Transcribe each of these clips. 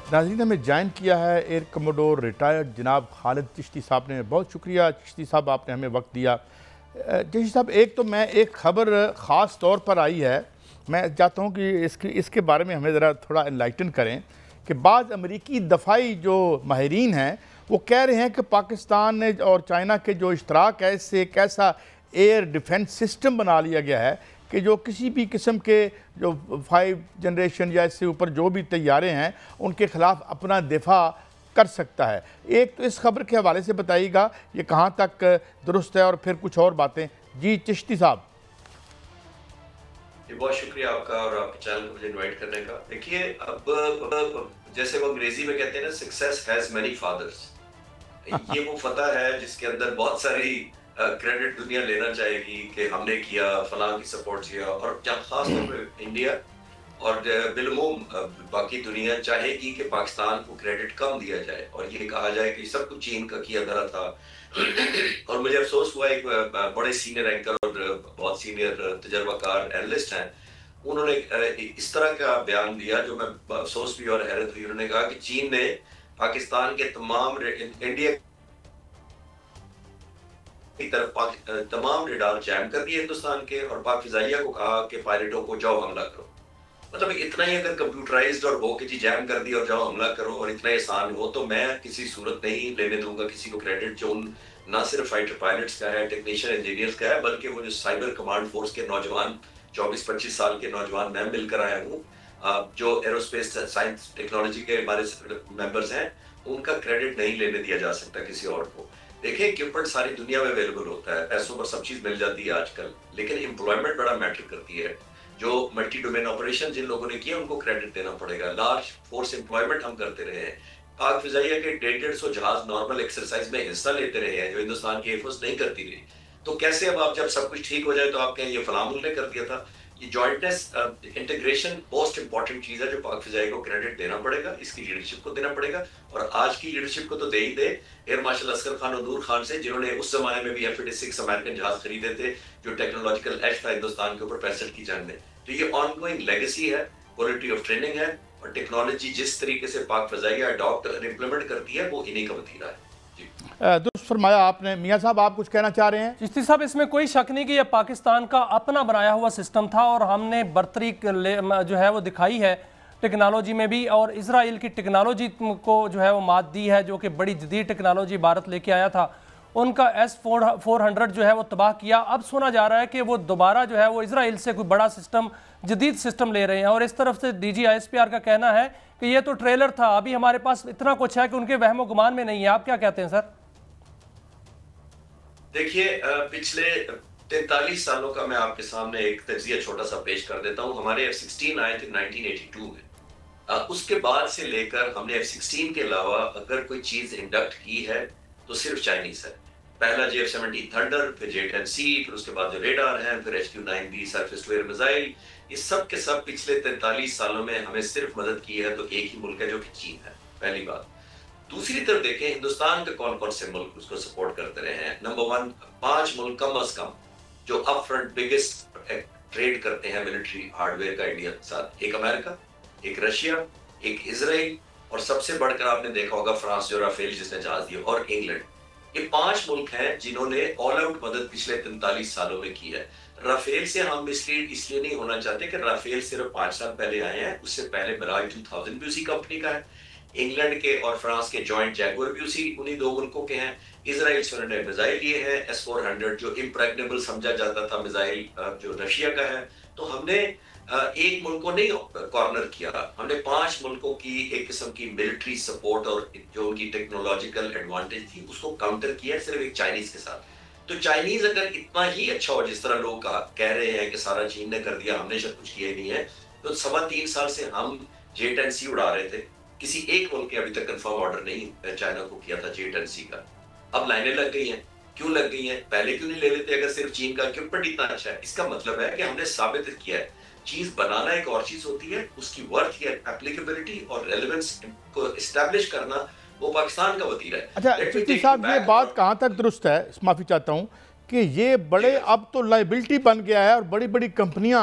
नाज़रीन, हमें ज्वाइन किया है एयर कमोडोर रिटायर्ड जनाब खालिद चिश्ती साहब ने। बहुत शुक्रिया चिश्ती साहब, आपने हमें वक्त दिया। चिश्ती साहब, एक तो मैं एक ख़बर ख़ास तौर पर आई है, मैं चाहता हूँ कि इसके बारे में हमें ज़रा थोड़ा एनलाइटन करें कि बाज़ अमरीकी दफ़ाई जो माहिरीन हैं वो कह रहे हैं कि पाकिस्तान ने और चाइना के जो इश्तराक है इससे एक ऐसा एयर डिफेंस सिस्टम बना लिया गया है कि जो किसी भी किस्म के जो 5 जनरेशन या इससे ऊपर जो भी तैयारे हैं उनके ख़िलाफ़ अपना दिफा कर सकता है। एक तो इस खबर के हवाले से बताइएगा ये कहाँ तक दुरुस्त है, और फिर कुछ और बातें। जी चिश्ती साहब। बहुत शुक्रिया आपका और आपके चैनल को मुझे इनवाइट करने का। देखिए, अब जैसे वो अंग्रेजी में कहते हैं ना, सक्सेस हैज मेनी फादर्स। ये वो फतह है जिसके अंदर बहुत सारी क्रेडिट दुनिया लेना चाहेगी कि हमने किया, फलां की सपोर्ट किया, और जहाँ खास तौर पे इंडिया और बिलमुम बाकी दुनिया चाहेगी कि पाकिस्तान को क्रेडिट कम दिया जाए और ये कहा जाए कि सब कुछ चीन का किया धरा था। और मुझे अफसोस हुआ, एक बड़े सीनियर एंकर और बहुत सीनियर तजर्बाकार एनालिस्ट हैं, उन्होंने इस तरह का बयान दिया जो मैं अफसोस भी और हैरत हुई। उन्होंने कहा कि चीन ने पाकिस्तान के तमाम इंडिया की तरफ तमाम रेडार जैम कर दिए हिंदुस्तान के, और पाक फिजाइया को कहा कि पायलटों को जाओ हमला करो। मतलब इतना ही अगर कंप्यूटराइज्ड और हो कि जी जैम कर दिया और जाओ हमला करो और इतना आसान हो, तो मैं किसी सूरत नहीं लेने दूंगा किसी को क्रेडिट जो ना सिर्फ फाइटर पायलट्स का है, टेक्नीशियन इंजीनियर्स का है, बल्कि वो जो साइबर कमांड फोर्स के नौजवान 24-25 साल के नौजवान मैं मिलकर आया हूँ, जो एरोस्पेस साइंस टेक्नोलॉजी के हमारे मेंबर्स हैं, उनका क्रेडिट नहीं लेने दिया जा सकता किसी और को। देखिए, इक्विपमेंट सारी दुनिया में अवेलेबल होता है, पैसों पर सब चीज मिल जाती है आजकल, लेकिन एम्प्लॉयमेंट बड़ा मैटर करती है। जो मल्टी डोमेन ऑपरेशन जिन लोगों ने किया उनको क्रेडिट देना पड़ेगा। लार्ज फोर्स एम्प्लॉयमेंट हम करते रहे हैं। पाक फिजाइया के 150 जहाज नॉर्मल एक्सरसाइज में हिस्सा लेते रहे हैं जो हिंदुस्तान की एयरफोर्स नहीं करती रही। तो कैसे अब आप जब सब कुछ ठीक हो जाए तो आप कहें ये फलां मुल्क ने कर दिया था? ये जॉइंटनेस इंटीग्रेशन मोस्ट इंपॉर्टेंट चीज है जो पाक फिजाइया को क्रेडिट देना पड़ेगा, इसकी लीडरशिप को देना पड़ेगा। और आज की लीडरशिप को तो दे ही दे एयर मार्शल असगर खान और नूर खान से, जिन्होंने उस जमाने में भी F-86 अमेरिकन जहाज खरीदे थे जो टेक्नोलॉजिकल एज था हिंदुस्तान के ऊपर 65 की जंग में। तो ये ऑनगोइंग लेगेसी है, क्वालिटी ऑफ ट्रेनिंग है, और टेक्नोलॉजी जिस तरीके से पाक फिजाइया अडॉप्ट और इंप्लीमेंट करती है वो इन्हीं का वतीरा है। दुरुस्त फरमाया आपने। मियाँ साहब, आप कुछ कहना चाह रहे हैं? चिश्ती साहब, इसमें कोई शक नहीं कि यह पाकिस्तान का अपना बनाया हुआ सिस्टम था और हमने बर्तरी जो है वो दिखाई है टेक्नोलॉजी में भी, और इसराइल की टेक्नोलॉजी को जो है वो मात दी है, जो कि बड़ी जदीद टेक्नोलॉजी भारत लेके आया था। उनका S-400 जो है वो तबाह किया। अब सुना जा रहा है कि वो दोबारा जो है वो इसराइल से कोई बड़ा सिस्टम, जदीद सिस्टम ले रहे हैं, और इस तरफ से DGISPR का कहना है कि ये तो ट्रेलर था, अभी हमारे पास इतना कुछ है कि उनके वहमो गुमान में नहीं है। आप क्या कहते हैं सर? देखिए, पिछले 43 सालों का मैं आपके सामने एक तजिया छोटा सा पेश कर देता हूँ। हमारे F-16 आए थे 1982 में। उसके बाद से लेकर हमने F-16 के अलावा अगर कोई चीज इंडक्ट की है तो सिर्फ चाइनीज है। पहला JF-17 थंडर, फिर J-10C, फिर उसके बाद जो रेडार हैं, फिर HQ-9B surface to air missile, ये सब के सब पिछले 43 सालों में हमें सिर्फ मदद की है तो एक ही मुल्क है जो कि चीन है। पहली बात। दूसरी तरफ देखें, हिंदुस्तान के कौन कौन से मुल्क उसको सपोर्ट करते रहे हैं। नंबर 1, 5 मुल्क कम अज कम जो अप फ्रंट बिगेस्ट ट्रेड करते हैं मिलिट्री हार्डवेयर का इंडिया के साथ। एक अमेरिका, एक रशिया, एक इजराइल, और सबसे बढ़कर आपने देखा होगा फ्रांस जो राफेल जिसने जहाज दिया, और इंग्लैंड। ये 5 मुल्क हैं जिन्होंने ऑल आउट मदद पिछले 43 सालों में की है। राफेल से हम मिसलीड इसलिए नहीं होना चाहते कि राफेल सिर्फ 5 साल पहले आए हैं, उससे पहले मिराज 2000 भी उसी कंपनी का है। इंग्लैंड के और फ्रांस के जॉइंट जैगुआर भी उसी उन्हीं 2 मुल्कों के हैं। इजराइल से उन्होंने मिसाइल लिए हैं S-400 जो इम्प्रेग्नेबल समझा जाता था मिसाइल, जो रशिया का है। तो हमने एक मुल्क को नहीं कॉर्नर किया, हमने 5 मुल्कों की एक किस्म की मिलिट्री सपोर्ट और जो उनकी टेक्नोलॉजिकल एडवांटेज थी उसको काउंटर किया सिर्फ एक चाइनीज के साथ। तो चाइनीज अगर इतना ही अच्छा हो जिस तरह लोग कह रहे हैं कि सारा चीन ने कर दिया, हमने शायद कुछ किया नहीं है, तो 3.25 साल से हम J-10C उड़ा रहे थे। किसी एक मुल्क ने अभी तक कंफर्म ऑर्डर नहीं चाइना को किया था J-10C का। अब लाइनें लग गई हैं। क्यों लग गई हैं? पहले क्यों नहीं ले लेते अगर सिर्फ चीन का इक्विपमेंट इतना अच्छा है? इसका मतलब है कि हमने साबित किया है चीज बनाना एक और चीज होती है, उसकी वर्थ या एप्लीकेबिलिटी और रेलेवेंस को एस्टैब्लिश करना वो पाकिस्तान का वतीरा है। अच्छा चिश्ती साहब, ये बात कहाँ तक दुरुस्त है? माफ़ी चाहता हूँ कि ये बड़े अब तो लाइबिलिटी बन गया है और बड़ी बड़ी कंपनियां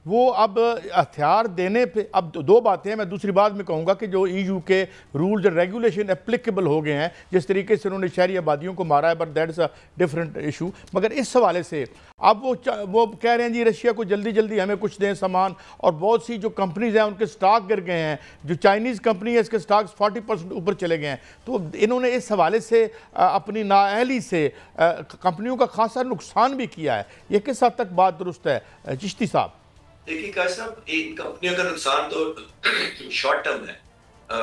वो अब हथियार देने पे, अब दो बातें हैं। मैं दूसरी बात में कहूँगा कि जो EU के रूल्स एंड रेगुलेशन एप्लीकेबल हो गए हैं, जिस तरीके से उन्होंने शहरी आबादियों को मारा है, but that is a different issue. मगर इस हवाले से अब वो कह रहे हैं जी रशिया को जल्दी जल्दी हमें कुछ दें सामान, और बहुत सी जो कंपनीज हैं उनके स्टॉक गिर गए हैं। जो चाइनीज़ कंपनी है इसके स्टॉक्स 40% ऊपर चले गए हैं। तो इन्होंने इस हवाले से अपनी नाअहली से कंपनियों का खासा नुकसान भी किया है। ये किस हद तक बात दुरुस्त है चिश्ती साहब? देखिए काश साहब, इन कंपनियों का नुकसान तो शॉर्ट टर्म है।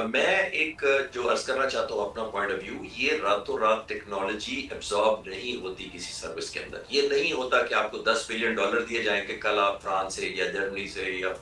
मैं एक जो अर्ज करना चाहता हूँ अपना पॉइंट ऑफ व्यू, ये रातों रात टेक्नोलॉजी एब्जॉर्ब नहीं होती किसी सर्विस के अंदर। ये नहीं होता कि आपको $10 बिलियन दिए जाएंगे, कल आप फ्रांस से या जर्मनी से या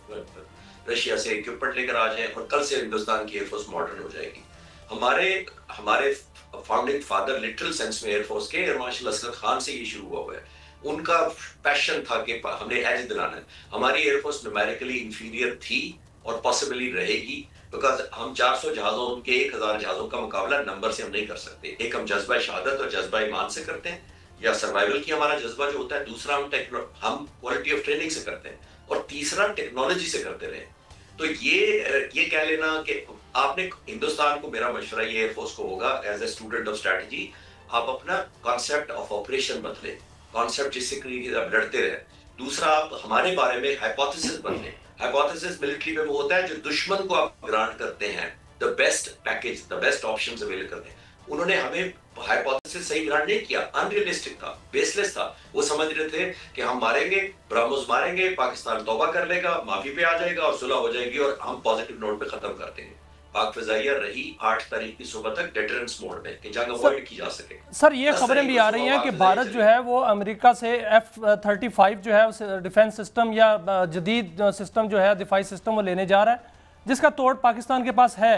रशिया से इक्विपमेंट लेकर आ जाएं और कल से हिंदुस्तान की एयरफोर्स मॉडर्न हो जाएगी। हमारे फाउंडिंग फादर लिटरल सेंस में एयरफोर्स के एयर मार्शल असगर खान से ये शुरू हुआ है। उनका पैशन था कि हमने एज दिलाना है। हमारी एयरफोर्स न्यूमेरिकली इंफीरियर थी और पॉसिबली रहेगी, बिकॉज हम 400 जहाजों के 1000 जहाजों का मुकाबला नंबर से हम नहीं कर सकते। एक हम जज्बा शहादत और जज्बा ईमान से करते हैं, या सर्वाइवल की हमारा जज्बा जो होता है। दूसरा हम क्वालिटी ऑफ ट्रेनिंग से करते हैं, और तीसरा टेक्नोलॉजी से करते रहे। तो ये कह लेना कि आपने हिंदुस्तान को, मेरा मशवरा ये एयरफोर्स को होगा as a student of strategy, आप अपना कॉन्सेप्ट ऑफ ऑपरेशन बदले, कॉन्सेप्ट जिससे आप लड़ते रहे। दूसरा, आप हमारे बारे में हाइपोथेसिस बदले। हाइपोथेसिस मिलिट्री में वो होता है जो दुश्मन को आप ग्रांट करते हैं the best package, the best options available करते हैं। उन्होंने हमें हाइपोथेसिस सही ग्रांट नहीं किया, अनरियलिस्टिक था, बेसलेस था। वो समझ रहे थे कि हम मारेंगे, ब्राह्मोस मारेंगे, पाकिस्तान तौबा कर लेगा, माफी पे आ जाएगा और सुलह हो जाएगी और हम पॉजिटिव नोट पे खत्म कर देंगे। पाक फिजाइया रही 8 तारीख की सुबह तक डेटरेंस मोड में कि जंग अवॉइड की जा सके। सर ये खबरें भी आ रही हैं कि भारत जो है वो अमेरिका से F-35 जो है उस डिफेंस सिस्टम या जदीद सिस्टम जो है दिफाई सिस्टम वो लेने जा रहा है, जिसका तोड़ पाकिस्तान के पास है।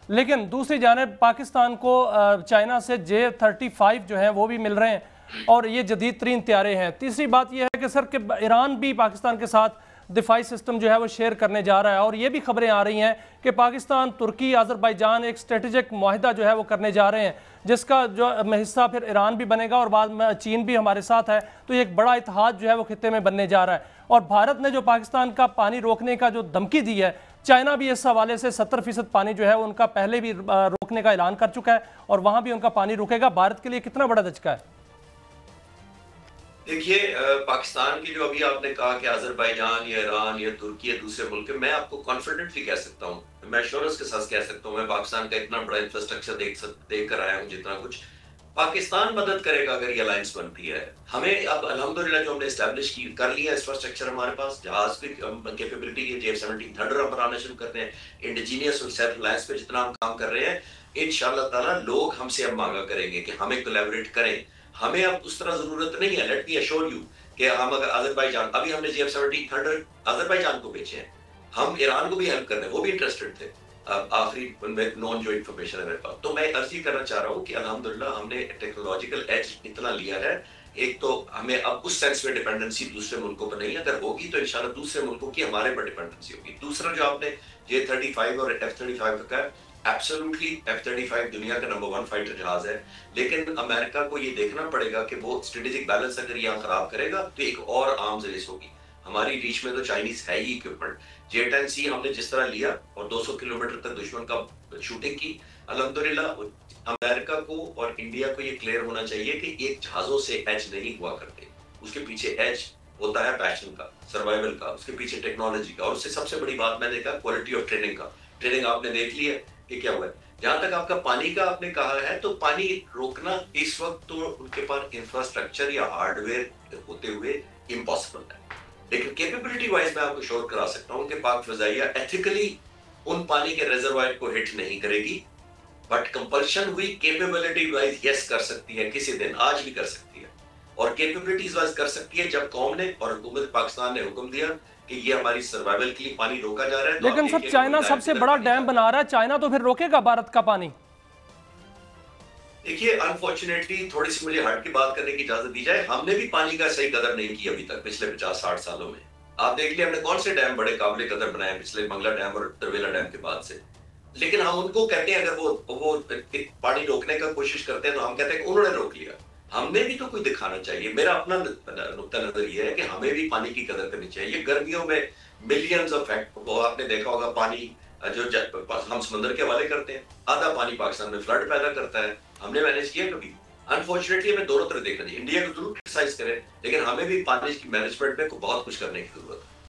लेकिन दूसरी जानिब पाकिस्तान को चाइना से J-35 जो है वो भी मिल रहे हैं और ये जदीद तरीन तैयारे हैं। तीसरी बात यह है कि सर कि ईरान भी पाकिस्तान के साथ दिफाई सिस्टम जो है वो शेयर करने जा रहा है, और ये भी खबरें आ रही हैं कि पाकिस्तान, तुर्की, अज़रबैजान एक स्ट्रेटेजिक मुआहिदा जो है वो करने जा रहे हैं, जिसका जो हिस्सा फिर ईरान भी बनेगा और बाद में चीन भी हमारे साथ है। तो ये एक बड़ा इत्तेहाद जो है वो खित्ते में बनने जा रहा है। और भारत ने जो पाकिस्तान का पानी रोकने का जो धमकी दी है, चाइना भी इस हवाले से 70% पानी जो है उनका पहले भी रोकने का ऐलान कर चुका है और वहाँ भी उनका पानी रुकेगा। भारत के लिए कितना बड़ा धचका है? देखिए, पाकिस्तान की जो अभी आपने कहा कि अजरबैजान या ईरान या तुर्की या दूसरे मुल्क, मैं आपको कॉन्फिडेंटली कह सकता हूँ, मैं श्योरेंस के साथ कह सकता हूँ, मैं पाकिस्तान का इतना बड़ा इंफ्रास्ट्रक्चर देख कर आया हूँ, जितना कुछ पाकिस्तान मदद करेगा अगर ये अलायंस बनती है। हमें अब अल्हम्दुलिल्लाह जो हमने एस्टैब्लिश कर लिया इंफ्रास्ट्रक्चर, हमारे पास जहाज की कैपेबिलिटी है, J-17 थंडर हम बनाना शुरू करते हैं, इंडिजीनियस और सेल्फ रिलायंस पे जितना हम काम कर रहे हैं, इंशाअल्लाह ताला लोग हमसे अब मांगा करेंगे कि हमें कोलैबोरेट करें। हमें अब उस तरह जरूरत नहीं है, लेट मी अश्योर यू, कि हम अगर अजरबैजान, अभी हमने J-17 थंडर अजरबैजान को बेचे हैं, हम ईरान को भी हेल्प कर रहे हैं, वो भी इंटरेस्टेड थे। आखिरी नॉन जो इन्फॉर्मेशन है मेरे पास, तो मैं अर्जी करना चाह रहा हूँ कि अल्हम्दुलिल्लाह हमने टेक्नोलॉजिकल एज इतना लिया है। एक तो हमें अब उस सेंस में डिपेंडेंसी दूसरे मुल्कों पर नहीं, अगर होगी तो इंशाल्लाह दूसरे मुल्कों की हमारे पर डिपेंडेंसी होगी। दूसरा जो आपने J-35 और F-35 का, एब्सोल्युटली F-35 दुनिया का नंबर 1 फाइटर जहाज है, लेकिन अमेरिका को ये देखना पड़ेगा कि वो स्ट्रेटेजिक बैलेंस अगर यहाँ खराब करेगा तो एक और आर्म्स रेस होगी। हमारी रीच में तो चाइनीज है ही इक्विपमेंट। J-10C हमने जिस तरह लिया और 200 किलोमीटर तक दुश्मन का शूटिंग की, अल्हम्दुलिल्लाह अमेरिका को और इंडिया को ये क्लियर होना चाहिए कि एक जहाजों से एज नहीं हुआ करते, उसके पीछे एज होता है पैशन का, सर्वाइवल का, उसके पीछे टेक्नोलॉजी का, और उससे सबसे बड़ी बात मैंने कहा क्वालिटी ऑफ ट्रेनिंग का। ट्रेनिंग आपने देख ली है कि क्या हुआ है। जहां तक आपका पानी का आपने कहा है, तो पानी रोकना इस वक्त तो उनके पास इंफ्रास्ट्रक्चर या हार्डवेयर होते हुए इम्पॉसिबल है, लेकिन कैपेबिलिटी वाइज मैं आपको श्योर करा सकता हूं कि पाक फिजाइया एथिकली उन पानी के रिजर्वायर को हिट नहीं करेगी, बट कंपल्शन हुई कैपेबिलिटी वाइज यस कर सकती है, किसी दिन, आज भी कर सकती है, और कैपेबिलिटीज वाइज कर सकती है जब कौम ने और हुकूमत पाकिस्तान ने हुक्म दिया कि ये हमारी सर्वाइवल के लिए पानी रोका जा रहा है। लेकिन सर चाइना सबसे बड़ा डैम बना रहा है, चाइना तो फिर रोकेगा भारत का पानी? देखिए, अनफॉर्चुनेटली थोड़ी सी मुझे हट की बात करने की इजाजत दी जाए, हमने भी पानी का सही कदर नहीं किया अभी तक पिछले 50-60 सालों में। आप देख लिया हमने कौन से डैम बड़े काबिल कदर बनाए पिछले मंगला डैम और तरवेला डैम के बाद से, लेकिन हम उनको कहते हैं, अगर वो पानी रोकने का कोशिश करते हैं तो हम कहते हैं कि उन्होंने रोक लिया। हमने भी तो कुछ दिखाना चाहिए। मेरा अपना नुक्ता नजर ये है कि हमें भी पानी की कदर करनी चाहिए। गर्मियों में मिलियंस ऑफ वो आपने देखा होगा पानी जो हम समंदर के हवाले करते हैं, आधा पानी पाकिस्तान में फ्लड पैदा करता है। हमने मैनेज किया कभी? अनफॉर्चुनेटली हमें दोनों तरफ देखना चाहिए। इंडिया को जरूर क्रिटिसाइज करें, लेकिन हमें भी पानी की मैनेजमेंट में बहुत कुछ करने की जरूरत है।